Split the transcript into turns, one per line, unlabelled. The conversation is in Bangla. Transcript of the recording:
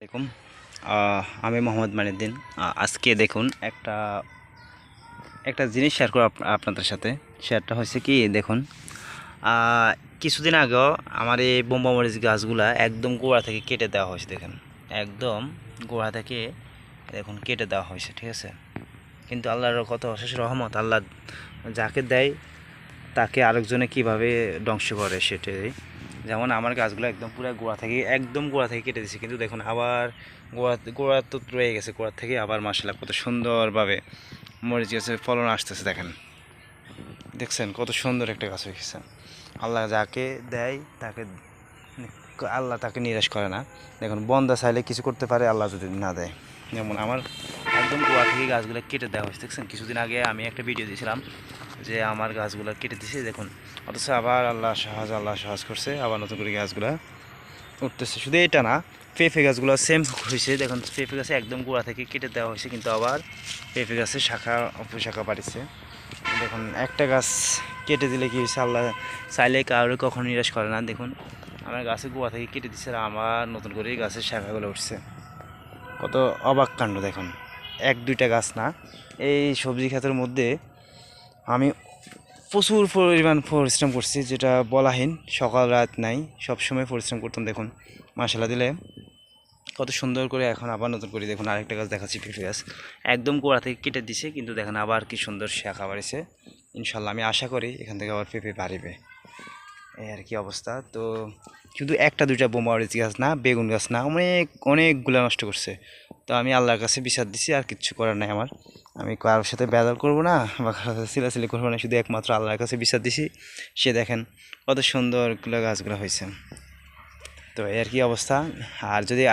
আসসালামাইকুম। আমি মোহাম্মদ মানিউদ্দিন। আজকে দেখুন একটা একটা জিনিস শেয়ার করব আপনাদের সাথে। শেয়ারটা হয়েছে কি দেখুন, কিছুদিন আগেও আমার এই বোম্বা মরিচ গাছগুলা একদম গোড়া থেকে কেটে দেওয়া হয়েছে। দেখেন একদম গোড়া থেকে দেখুন কেটে দেওয়া হয়েছে, ঠিক আছে। কিন্তু আল্লাহর কত অশেষ রহমত, আল্লাহ যাকে দেয় তাকে আরেকজনে কিভাবে ধ্বংস করে সেটাই। যেমন আমার গাছগুলো একদম পুরো গোড়া থেকে কেটে দিয়েছে, কিন্তু দেখুন আবার গোড়া তো রয়ে গেছে। গোড়া থেকে আবার মাশাআল্লাহ কত সুন্দরভাবে মরিচ গাছের ফলন আসতেছে। দেখছেন কত সুন্দর একটা গাছ হয়ে গেছে। আল্লাহ যাকে দেয় তাকে আল্লাহ তাকে নিরাশ করে না। দেখুন বন্দা চাইলে কিছু করতে পারে, আল্লাহ যদি না দেয়। যেমন আমার একদম গোড়া থেকে গাছগুলো কেটে দেওয়া হয়েছে। দেখছেন কিছুদিন আগে আমি একটা ভিডিও দিয়েছিলাম যে আমার গাছগুলো কেটে দিয়েছে, দেখুন। অথচ আবার আল্লাহ সহজ করছে, আবার নতুন করে গাছগুলো উঠতেছে। শুধু এটা না, পেঁপে গাছগুলো সেম হয়েছে। দেখুন পেঁপে গাছে একদম গোড়া থেকে কেটে দেওয়া হয়েছে, কিন্তু আবার পেঁপে গাছে শাখা উপশাখা বাড়িছে। দেখুন একটা গাছ কেটে দিলে কি হয়েছে, আল্লাহ চাইলে কারোর কখনো নিরাশ করে না। দেখুন আমার গাছে গোড়া থেকে কেটে দিচ্ছে আর আমার নতুন করে গাছের শাখাগুলো উঠছে। কত অবাক কাণ্ড দেখুন। এক দুইটা গাছ না, এই সবজি ক্ষেতের মধ্যে আমি প্রচুর পরিমাণ পরিশ্রম করছি, যেটা বলাহীন। সকাল রাত নাই, সবসময় পরিশ্রম করতাম। দেখুন মাশাআল্লাহ দিলে কত সুন্দর করে এখন আবার নতুন করে দেখুন আরেকটা গাছ দেখাচ্ছি, পেঁপে গাছ একদম গোড়া থেকে কেটে দিছে, কিন্তু দেখেন আবার কি সুন্দর শাখা বাড়িছে। ইনশাল্লাহ আমি আশা করি এখান থেকে আবার পেঁপে বাড়বে। এই আর কি অবস্থা। তো শুধু একটা দুইটা বোমা মরিচ গাছ না, বেগুন গাছ না, অনেকগুলো নষ্ট করছে। তো আমি আল্লাহর কাছে বিচার দিছি, আর কিচ্ছু করার নাই আমার। আমি কারোর সাথে বেদাল করবো না বা কারোর সাথে সিলাসিলি করবো না, শুধু একমাত্র আল্লাহর কাছে বিচার দিছি। সে দেখেন কত সুন্দরগুলো গাছগুলো হয়েছে। তো এই আর কি অবস্থা। আর যদি